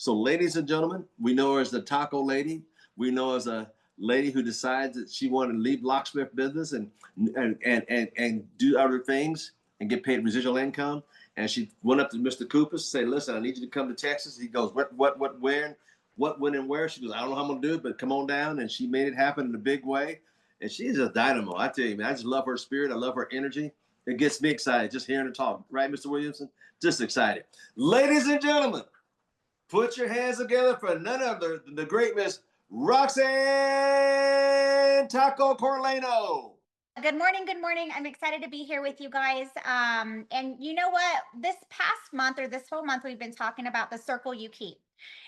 So, ladies and gentlemen, we know her as the taco lady. We know her as a lady who decides that she wanted to leave locksmith business and do other things and get paid residual income. And she went up to Mr. Cooper, say, "Listen, I need you to come to Texas." He goes, "What, where, what, when, and where?" She goes, "I don't know how I'm gonna do it, but come on down." And she made it happen in a big way. And she's a dynamo. I tell you, man, I just love her spirit. I love her energy. It gets me excited just hearing her talk. Right, Mr. Williamson? Just excited. Ladies and gentlemen, put your hands together for none other than the great Miss Roxann Taco Corralejo. Good morning. Good morning. I'm excited to be here with you guys. And you know what? This past month or this whole month, we've been talking about the circle you keep.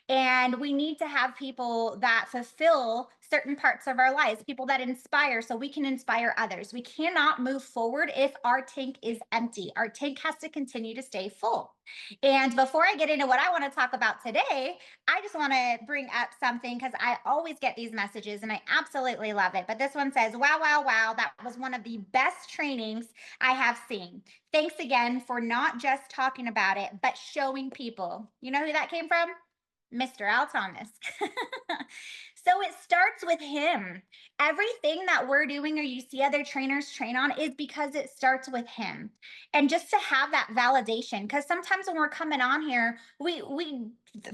And we need to have people that fulfill certain parts of our lives, people that inspire so we can inspire others. We cannot move forward if our tank is empty. Our tank has to continue to stay full. And before I get into what I want to talk about today, I just want to bring up something because I always get these messages and I absolutely love it. But this one says, "Wow, wow, wow. That was one of the best trainings I have seen. Thanks again for not just talking about it, but showing people." You know who that came from? Mr. Al Thomas. So it starts with him. Everything that we're doing or you see other trainers train on is because it starts with him. And just to have that validation, because sometimes when we're coming on here, we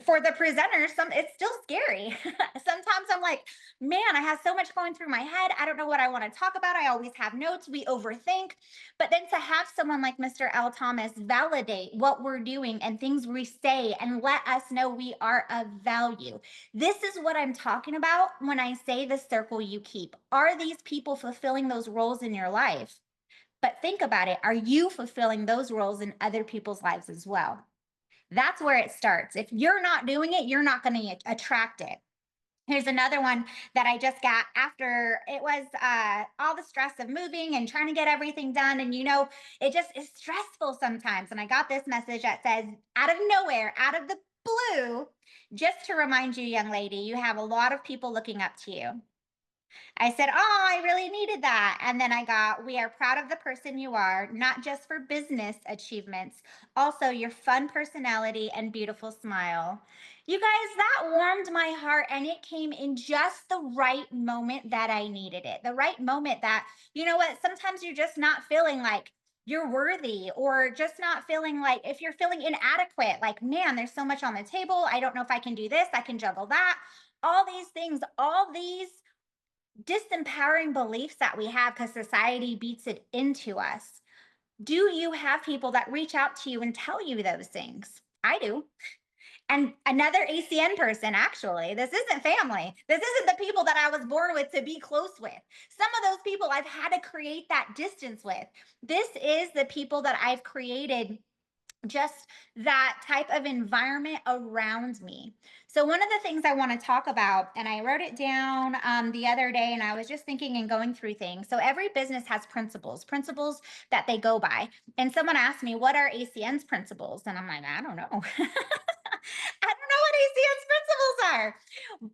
for the presenters, it's still scary. Sometimes I'm like, man, I have so much going through my head. I don't know what I want to talk about. I always have notes. We overthink. But then to have someone like Mr. L. Thomas validate what we're doing and things we say and let us know we are of value. This is what I'm talking about when I say the circle you keep. Are these people fulfilling those roles in your life? But think about it. Are you fulfilling those roles in other people's lives as well? That's where it starts. If you're not doing it, you're not going to attract it. Here's another one that I just got after it was all the stress of moving and trying to get everything done. And, it just is stressful sometimes. And I got this message that says, out of nowhere, out of the blue, just to remind you, young lady, you have a lot of people looking up to you. I said, "Oh, I really needed that." And then I got, "We are proud of the person you are, not just for business achievements, also your fun personality and beautiful smile." You guys, that warmed my heart and it came in just the right moment that I needed it. The right moment that, you know what, sometimes you're just not feeling like you're worthy or just not feeling like if you're feeling inadequate, like, man, there's so much on the table. I don't know if I can do this. I can juggle that. All these things, all these disempowering beliefs that we have because society beats it into us. Do you have people that reach out to you and tell you those things? I do. And another ACN person, actually, this isn't family. This isn't the people that I was born with to be close with. Some of those people I've had to create that distance with. This is the people that I've created just that type of environment around me. So one of the things I want to talk about, and I wrote it down the other day, and I was just thinking and going through things. So every business has principles that they go by. And someone asked me, "What are ACN's principles?" And I'm like, I don't know. I don't know what ACN's principles are,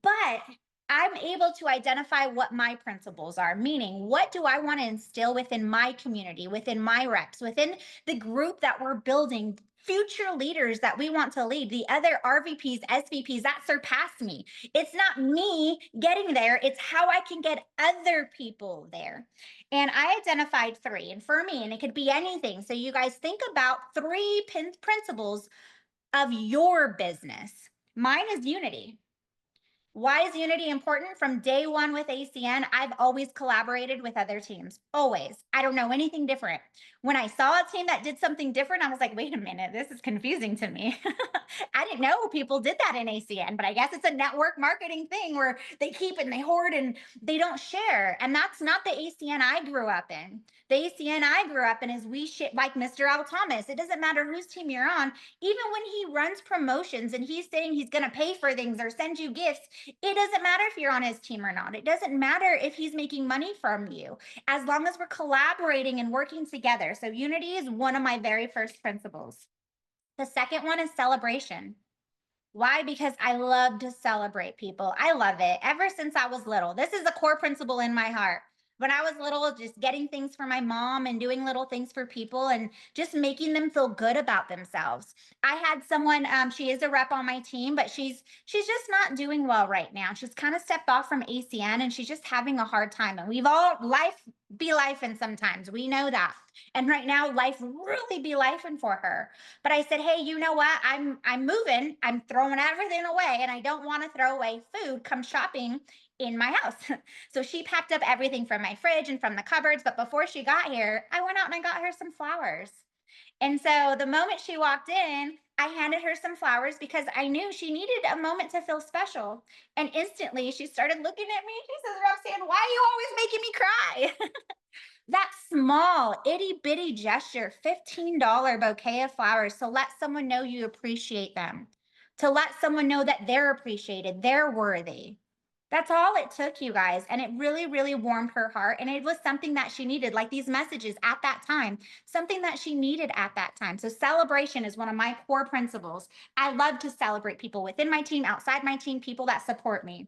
but I'm able to identify what my principles are, meaning what do I want to instill within my community, within my reps, within the group that we're building, future leaders that we want to lead, the other RVPs, SVPs that surpass me. It's not me getting there, it's how I can get other people there. And I identified three, and for me, and it could be anything. So you guys think about three principles of your business. Mine is unity. Why is unity important? From day one with ACN, I've always collaborated with other teams. Always. I don't know anything different. When I saw a team that did something different, I was like, wait a minute, this is confusing to me. I didn't know people did that in ACN, but I guess it's a network marketing thing where they keep and they hoard and they don't share. And that's not the ACN I grew up in. The ACN I grew up in is we share, like Mr. Al Thomas. It doesn't matter whose team you're on. Even when he runs promotions and he's saying he's going to pay for things or send you gifts, it doesn't matter if you're on his team or not. It doesn't matter if he's making money from you, as long as we're collaborating and working together. So unity is one of my very first principles. The second one is celebration. Why? Because I love to celebrate people. I love it ever since I was little. This is a core principle in my heart. when I was little, just getting things for my mom and doing little things for people and just making them feel good about themselves. I had someone, she is a rep on my team, but she's just not doing well right now. She's kind of stepped off from ACN and she's just having a hard time. And we've all life be life, and sometimes we know that. And right now, life really be lifing for her. But I said, hey, you know what? I'm moving. I'm throwing everything away, and I don't want to throw away food. Come shopping in my house. So she packed up everything from my fridge and from the cupboards. But before she got here, I went out and I got her some flowers. And so the moment she walked in, I handed her some flowers because I knew she needed a moment to feel special. And instantly she started looking at me. She says, Roxann, why are you always making me cry? That small itty bitty gesture, $15 bouquet of flowers to let someone know you appreciate them, to let someone know that they're appreciated, they're worthy. That's all it took, you guys. And it really, really warmed her heart. And it was something that she needed, like these messages at that time, something that she needed at that time. So, celebration is one of my core principles. I love to celebrate people within my team, outside my team, people that support me.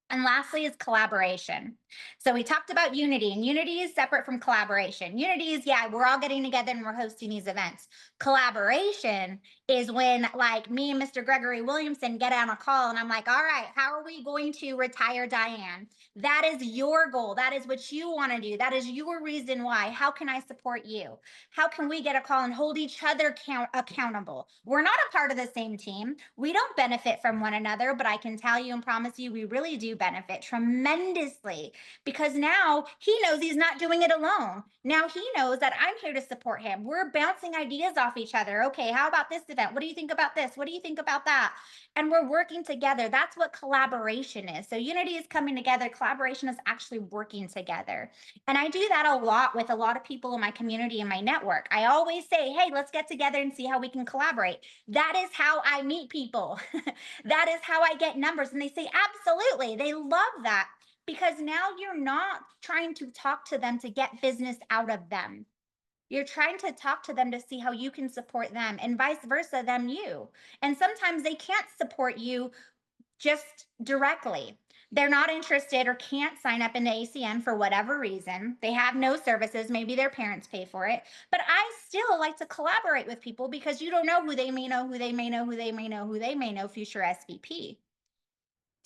And lastly is collaboration. So we talked about unity, and unity is separate from collaboration. Unity is, yeah, we're all getting together and we're hosting these events. Collaboration is when, like, me and Mr. Gregory Williamson get on a call, and I'm like, all right, how are we going to retire Diane? That is your goal. That is what you want to do. That is your reason why. How can I support you? How can we get a call and hold each other accountable? We're not a part of the same team. We don't benefit from one another, but I can tell you and promise you, we really do benefit tremendously because now he knows he's not doing it alone. Now he knows that I'm here to support him. We're bouncing ideas off each other. Okay, how about this event? What do you think about this? What do you think about that? And we're working together. That's what collaboration is. So unity is coming together, collaboration is actually working together. And I do that a lot with a lot of people in my community and my network. I always say, hey, let's get together and see how we can collaborate. That is how I meet people. That is how I get numbers. And they say, absolutely. They love that because now you're not trying to talk to them to get business out of them. You're trying to talk to them to see how you can support them and vice versa, them you. And sometimes they can't support you just directly. They're not interested or can't sign up in the ACN for whatever reason. They have no services. Maybe their parents pay for it. But I still like to collaborate with people because you don't know who they may know, who they may know, who they may know, who they may know, future SVP.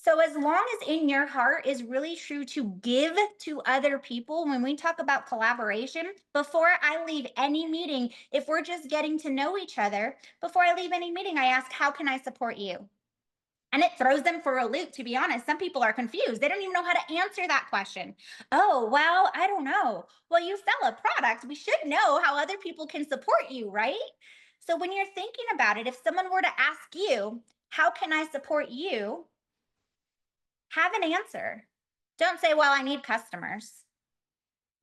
So, as long as in your heart is really true to give to other people, when we talk about collaboration, before I leave any meeting, if we're just getting to know each other, before I leave any meeting, I ask, how can I support you? And it throws them for a loop, to be honest. Some people are confused. They don't even know how to answer that question. Oh, well, I don't know. Well, you sell a product. We should know how other people can support you, right? So when you're thinking about it, if someone were to ask you, how can I support you? Have an answer. Don't say, well, I need customers.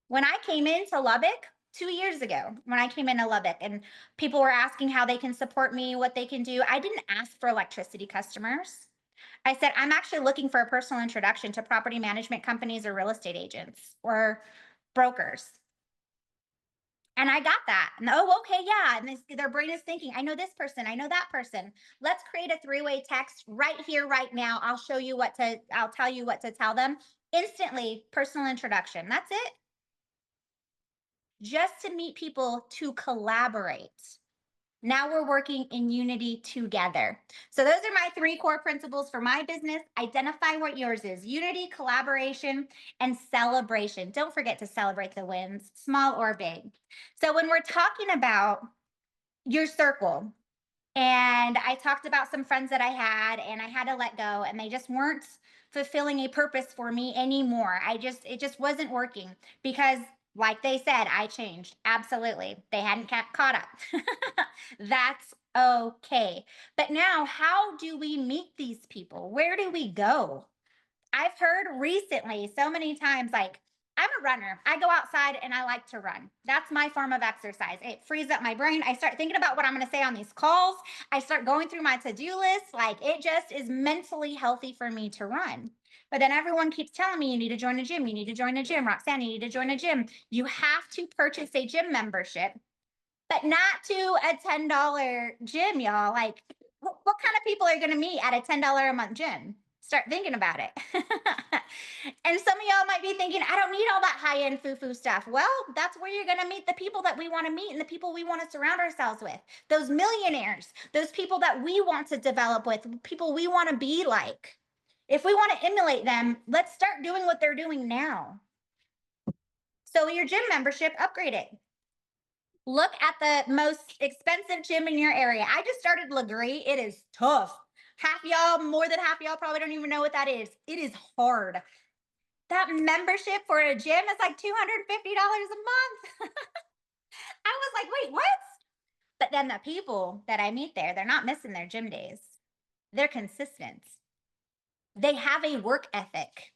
When I came into Lubbock 2 years ago, when I came into Lubbock and people were asking how they can support me, what they can do, I didn't ask for electricity customers. I said, I'm actually looking for a personal introduction to property management companies or real estate agents or brokers. And I got that. And oh, okay, yeah. And their brain is thinking, I know this person, I know that person. Let's create a three-way text right here, right now. I'll tell you what to tell them. Instantly, personal introduction. That's it. Just to meet people to collaborate. Now we're working in unity together. So those are my three core principles for my business. Identify what yours is: unity, collaboration, and celebration. Don't forget to celebrate the wins, small or big. So when we're talking about your circle, and I talked about some friends that I had and I had to let go and they just weren't fulfilling a purpose for me anymore. It just wasn't working because, like they said, I changed. Absolutely. They hadn't caught up. That's okay. But now, how do we meet these people? Where do we go? I've heard recently so many times, like, I'm a runner. I go outside and I like to run. That's my form of exercise. It frees up my brain. I start thinking about what I'm going to say on these calls. I start going through my to-do list. Like, it just is mentally healthy for me to run. But then everyone keeps telling me, you need to join a gym. You need to join a gym. Roxann, you need to join a gym. You have to purchase a gym membership, but not to a $10 gym, y'all. Like, what kind of people are going to meet at a $10 a month gym? Start thinking about it. And some of y'all might be thinking, I don't need all that high end foo foo stuff. Well, that's where you're going to meet the people that we want to meet and the people we want to surround ourselves with. Those millionaires, those people that we want to develop with, people we want to be like. If we want to emulate them, let's start doing what they're doing now. So, your gym membership, upgrade it. Look at the most expensive gym in your area. I just started Legree. It is tough. Half y'all, more than half y'all probably don't even know what that is. It is hard. That membership for a gym is like $250 a month. I was like, wait, what? But then the people that I meet there, they're not missing their gym days. They're consistent. They have a work ethic.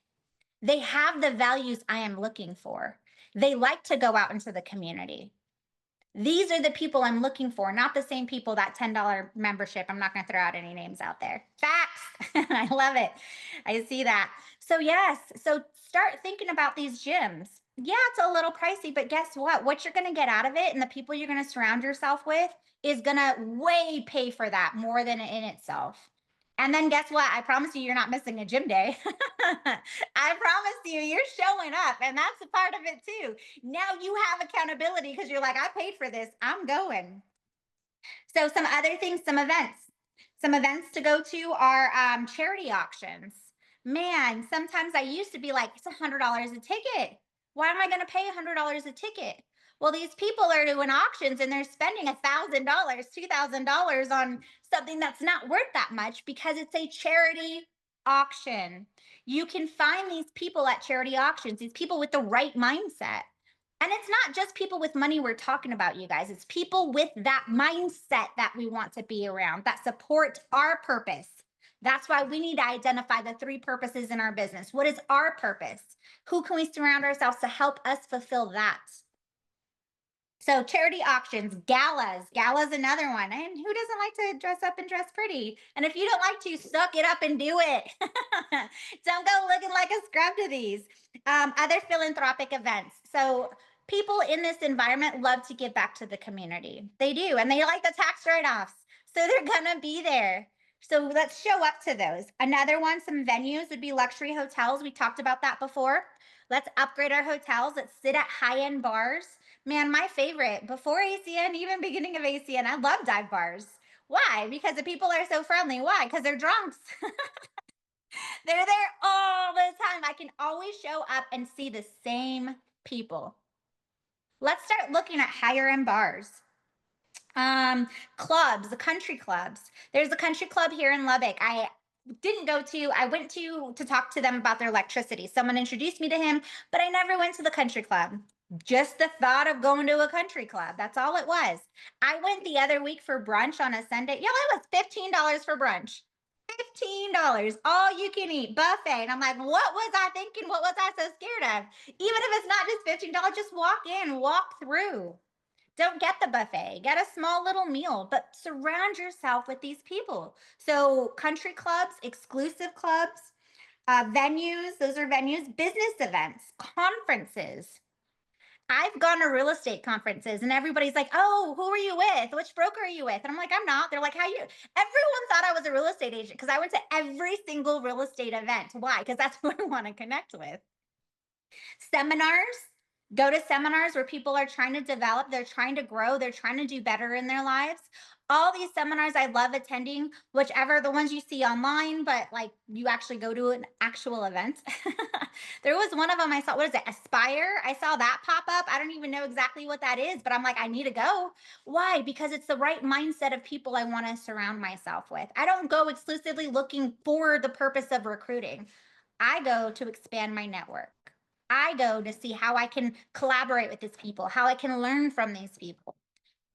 They have the values I am looking for. They like to go out into the community. These are the people I'm looking for, not the same people, that $10 membership. I'm not going to throw out any names out there. Facts. I love it. I see that. So, yes. So, start thinking about these gyms. Yeah, it's a little pricey, but guess what? What you're going to get out of it and the people you're going to surround yourself with is going to way pay for that more than in itself. And then guess what? I promise you, you're not missing a gym day. I promise you, you're showing up. And that's a part of it too. Now you have accountability because you're like, I paid for this. I'm going. So, some other things, some events. Some events to go to are charity auctions. Man, sometimes I used to be like, it's $100 a ticket. Why am I going to pay $100 a ticket? Well, these people are doing auctions and they're spending $1,000, $2,000 on something that's not worth that much because it's a charity auction. You can find these people at charity auctions, these people with the right mindset. And it's not just people with money we're talking about, you guys. It's people with that mindset that we want to be around, that support our purpose. That's why we need to identify the 3 purposes in our business. What is our purpose? Who can we surround ourselves to help us fulfill that? So, charity auctions, galas. Galas another one. And who doesn't like to dress up and dress pretty? And if you don't like to, suck it up and do it. Don't go looking like a scrub to these. Other philanthropic events. So, people in this environment love to give back to the community. They do. And they like the tax write-offs. So, they're going to be there. So, let's show up to those. Another one, some venues would be luxury hotels. We talked about that before. Let's upgrade our hotels. Let's sit at high-end bars. Man, my favorite before ACN, even beginning of ACN, I love dive bars. Why? Because the people are so friendly. Why? Because they're drunks. They're there all the time. I can always show up and see the same people. Let's start looking at higher end bars. Clubs, the country clubs. There's a country club here in Lubbock. I went to talk to them about their electricity. Someone introduced me to him, but I never went to the country club. Just the thought of going to a country club. That's all it was. I went the other week for brunch on a Sunday. Yeah, it was $15 for brunch. $15, all you can eat buffet. And I'm like, what was I thinking? What was I so scared of? Even if it's not just $15, just walk in, walk through. Don't get the buffet, get a small little meal, but surround yourself with these people. So, country clubs, exclusive clubs, venues, those are venues, business events, conferences. I've gone to real estate conferences and everybody's like, oh, who are you with? Which broker are you with? And I'm like, I'm not. They're like, how you? Everyone thought I was a real estate agent because I went to every single real estate event. Why? Because that's who I want to connect with. Seminars, go to seminars where people are trying to develop, they're trying to grow, they're trying to do better in their lives. All these seminars I love attending, whichever the ones you see online, but like you actually go to an actual event. There was one of them I saw, what is it, Aspire? I saw that pop up. I don't even know exactly what that is, but I'm like, I need to go. Why? Because it's the right mindset of people I want to surround myself with. I don't go exclusively looking for the purpose of recruiting. I go to expand my network. I go to see how I can collaborate with these people, how I can learn from these people.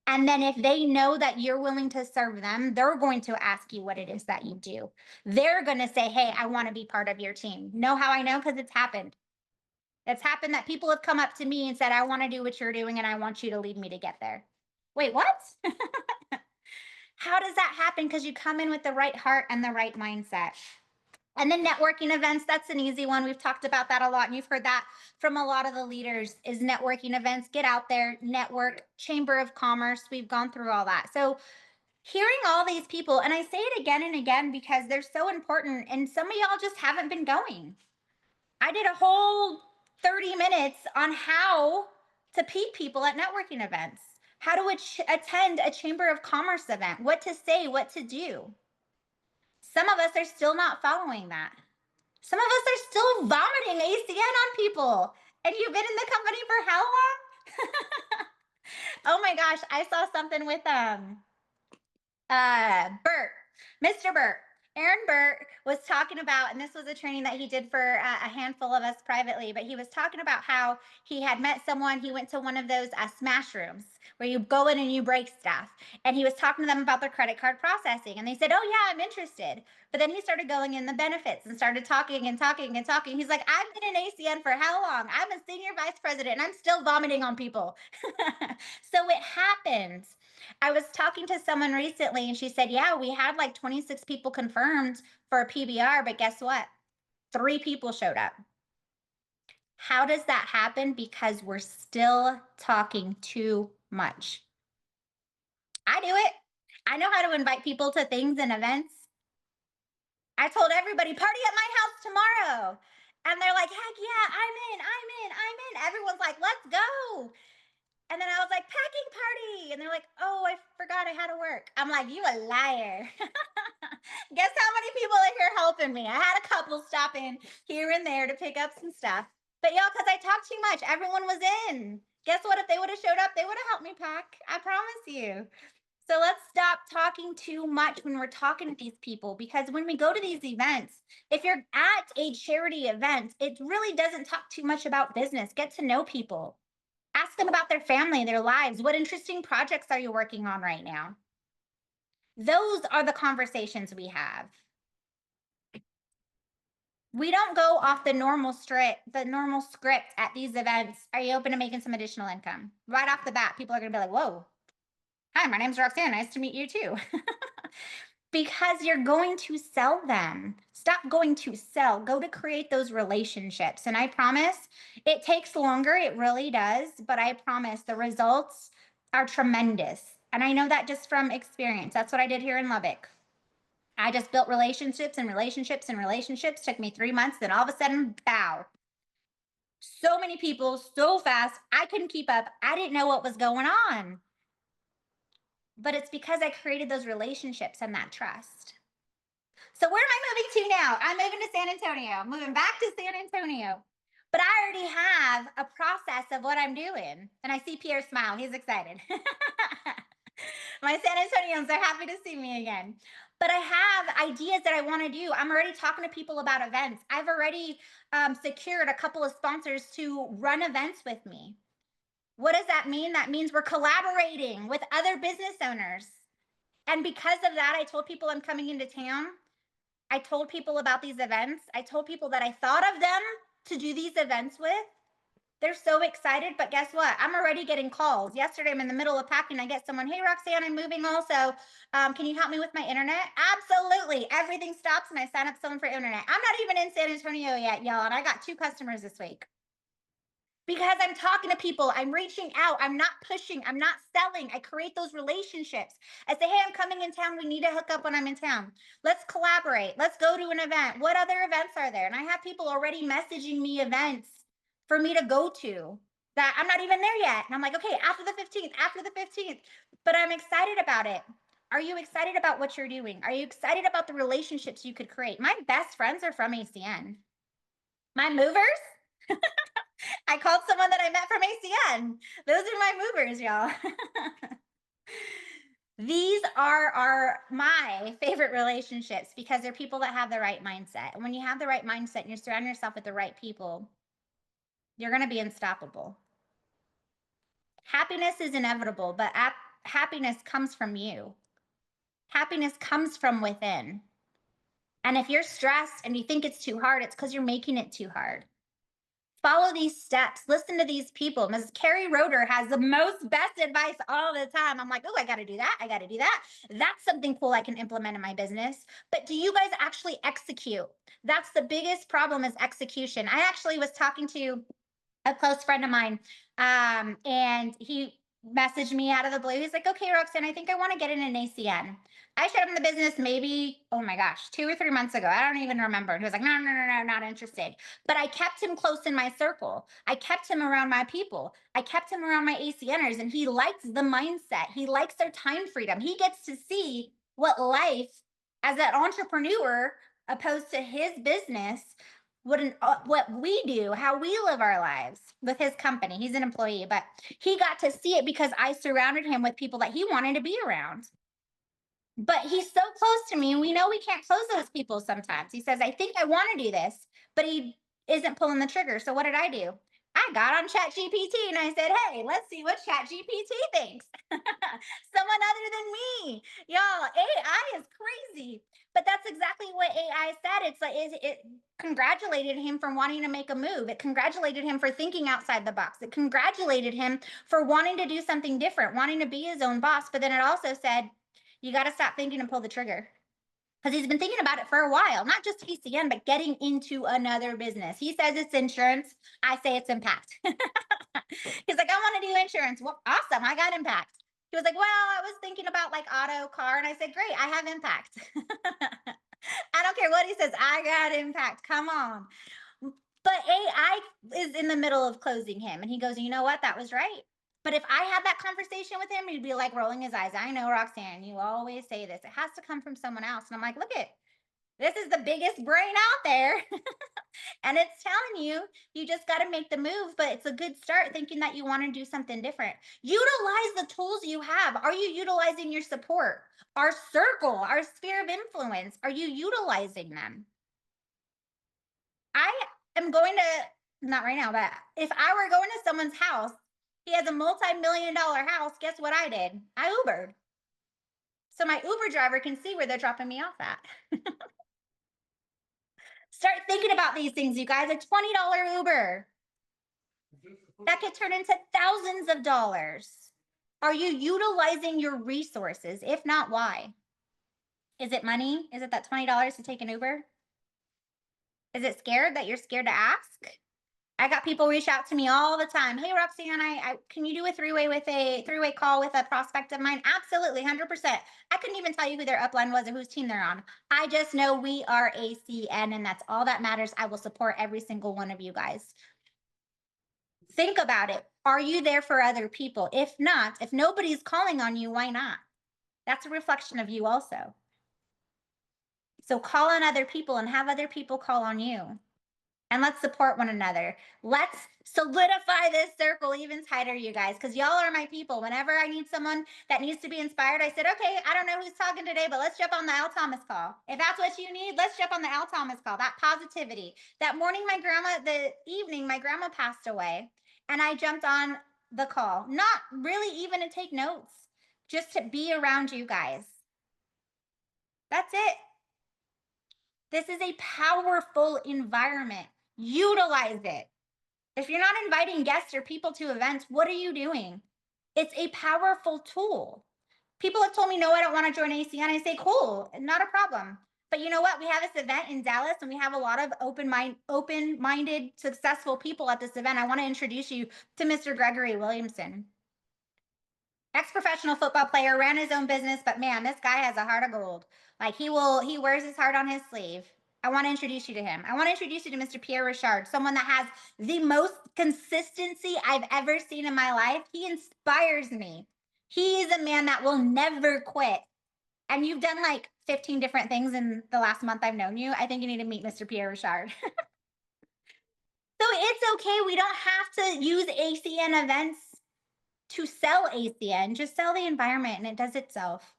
And then if they know that you're willing to serve them, they're going to ask you what it is that you do. They're going to say, hey, I want to be part of your team. Know how I know? Because it's happened. It's happened that people have come up to me and said, I want to do what you're doing and I want you to lead me to get there. Wait, what? How does that happen? Because you come in with the right heart and the right mindset. And then networking events, that's an easy one. We've talked about that a lot. And you've heard that from a lot of the leaders is networking events. Get out there, network, Chamber of Commerce. We've gone through all that. So Hearing all these people, and I say it again and again because they're so important, and some of y'all just haven't been going. I did a whole 30 minutes on how to meet people at networking events, how to attend a Chamber of Commerce event, what to say, what to do. Some of us are still not following that. Some of us are still vomiting ACN on people. And you've been in the company for how long? Oh my gosh, I saw something with Bert, Mr. Bert. Aaron Burt was talking about, and this was a training that he did for a handful of us privately, but he was talking about how he had met someone. He went to one of those smash rooms where you go in and you break stuff. And he was talking to them about their credit card processing. And they said, oh, yeah, I'm interested. But then he started going in the benefits and started talking and talking and talking. He's like, I've been in ACN for how long? I'm a senior vice president and I'm still vomiting on people. So it happens. I was talking to someone recently and she said, yeah, we had like 26 people confirmed for a PBR, but guess what? 3 people showed up. How does that happen? Because we're still talking too much. I do it. I know how to invite people to things and events. I told everybody, party at my house tomorrow. And they're like, heck yeah, I'm in. Everyone's like, let's go. And then I was like, packing party. And they're like, oh, I forgot I had to work. I'm like, you a liar. Guess how many people are here helping me? I had a couple stop in here and there to pick up some stuff. But y'all, because I talked too much, everyone was in. Guess what? If they would have showed up, they would have helped me pack. I promise you. So let's stop talking too much when we're talking to these people, because when we go to these events, if you're at a charity event, it really doesn't talk too much about business. Get to know people. Ask them about their family, their lives. What interesting projects are you working on right now? Those are the conversations we have. We don't go off the normal script at these events. Are you open to making some additional income? Right off the bat, people are going to be like, whoa, hi, my name's Roxann. Nice to meet you too. Because you're going to sell them. Stop going to sell. Go to create those relationships. And I promise it takes longer. It really does. But I promise the results are tremendous. And I know that just from experience. That's what I did here in Lubbock. I just built relationships and relationships and relationships. Took me 3 months. Then all of a sudden, bow. So many people, so fast. I couldn't keep up. I didn't know what was going on. But it's because I created those relationships and that trust. So where am I moving to now? I'm moving to San Antonio. I'm moving back to San Antonio. But I already have a process of what I'm doing. And I see Pierre smile. He's excited. My San Antonians are happy to see me again. But I have ideas that I want to do. I'm already talking to people about events. I've already secured a couple of sponsors to run events with me. What does that mean? That means we're collaborating with other business owners. And because of that, I told people I'm coming into town. I told people about these events. I told people that I thought of them to do these events with. They're so excited, but guess what? I'm already getting calls. Yesterday, I'm in the middle of packing. I get someone, hey, Roxann, I'm moving also. Can you help me with my internet? Absolutely. Everything stops and I sign up someone for internet. I'm not even in San Antonio yet, y'all, and I got 2 customers this week. Because I'm talking to people, I'm reaching out, I'm not pushing, I'm not selling. I create those relationships. I say, hey, I'm coming in town. We need to hook up when I'm in town. Let's collaborate. Let's go to an event. What other events are there? And I have people already messaging me events for me to go to that I'm not even there yet. And I'm like, okay, after the 15th. But I'm excited about it. Are you excited about what you're doing? Are you excited about the relationships you could create? My best friends are from ACN. My movers, I called someone that I met from ACN. Those are my movers, y'all. These are my favorite relationships because they're people that have the right mindset. And when you have the right mindset and you surround yourself with the right people, you're going to be unstoppable. Happiness is inevitable, but happiness comes from you. Happiness comes from within. And if you're stressed and you think it's too hard, it's because you're making it too hard. Follow these steps. Listen to these people. Mrs. Carrie Roeder has the most best advice all the time. I'm like, oh, I got to do that. I got to do that. That's something cool I can implement in my business. But do you guys actually execute? That's the biggest problem, is execution. I actually was talking to a close friend of mine, and messaged me out of the blue. He's like, okay, Roxanne, I think I want to get in an ACN. I showed him the business maybe, oh my gosh, 2 or 3 months ago. I don't even remember. And he was like, no, no, no, no, not interested. But I kept him close in my circle. I kept him around my people. I kept him around my ACNers, and he likes the mindset. He likes their time freedom. He gets to see what life as an entrepreneur, opposed to his business, what we do, how we live our lives with his company. He's an employee, but he got to see it because I surrounded him with people that he wanted to be around. But he's so close to me, and we know we can't close those people sometimes. He says, I think I want to do this, but he isn't pulling the trigger. So what did I do? I got on Chat GPT and I said, hey, let's see what Chat GPT thinks. Someone other than me. Y'all, AI is crazy. But that's exactly what AI said. It's like it congratulated him for wanting to make a move. It congratulated him for thinking outside the box. It congratulated him for wanting to do something different, wanting to be his own boss. But then it also said, you got to stop thinking and pull the trigger. Because he's been thinking about it for a while, not just TCN, but getting into another business. He says it's insurance. I say it's impact. He's like, I want to do insurance. Well, awesome. I got impact. He was like, well, I was thinking about like auto, car. And I said, great, I have impact. I don't care what he says. I got impact. Come on. But AI is in the middle of closing him. And he goes, you know what? That was right. But if I had that conversation with him, he'd be like rolling his eyes. I know, Roxanne, you always say this. It has to come from someone else. And I'm like, look at this is the biggest brain out there. And it's telling you, you just got to make the move. But it's a good start thinking that you want to do something different. Utilize the tools you have. Are you utilizing your support? Our circle, our sphere of influence, are you utilizing them? I am going to, not right now, but if I were going to someone's house, he has a multi-million-dollar house, guess what I did? I Ubered. So my Uber driver can see where they're dropping me off at. Start thinking about these things, you guys. A $20 Uber that could turn into thousands of dollars. Are you utilizing your resources? If not, why? Is it money? Is it that $20 to take an Uber? Is it scared that you're scared to ask? I got people reach out to me all the time. Hey, Roxanne, I can you do a three-way call with a prospect of mine? Absolutely, 100%. I couldn't even tell you who their upline was or whose team they're on. I just know we are ACN, and that's all that matters. I will support every single one of you guys. Think about it. Are you there for other people? If not, if nobody's calling on you, why not? That's a reflection of you also. So call on other people and have other people call on you. And let's support one another. Let's solidify this circle even tighter, you guys, because y'all are my people. Whenever I need someone that needs to be inspired, I said, okay, I don't know who's talking today, but let's jump on the Al Thomas call. If that's what you need, let's jump on the Al Thomas call. That positivity. That morning, the evening, my grandma passed away, and I jumped on the call, not really even to take notes, just to be around you guys. That's it. This is a powerful environment. Utilize it. If you're not inviting guests or people to events, what are you doing? It's a powerful tool. People have told me, no, I don't want to join ACN. I say, cool, not a problem. But you know what? We have this event in Dallas, and we have a lot of open-minded, successful people at this event. I want to introduce you to Mr. Gregory Williamson. Ex-professional football player, ran his own business, but man, this guy has a heart of gold. Like he wears his heart on his sleeve. I want to introduce you to him. I want to introduce you to Mr. Pierre Richard, someone that has the most consistency I've ever seen in my life. He inspires me. He is a man that will never quit. And you've done like 15 different things in the last month I've known you. I think you need to meet Mr. Pierre Richard. So it's okay. We don't have to use ACN events to sell ACN, just sell the environment and it does itself.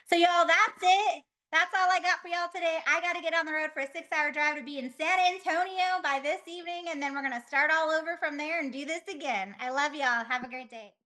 So y'all, that's it. That's all I got for y'all today. I got to get on the road for a 6-hour drive to be in San Antonio by this evening. And then we're going to start all over from there and do this again. I love y'all. Have a great day.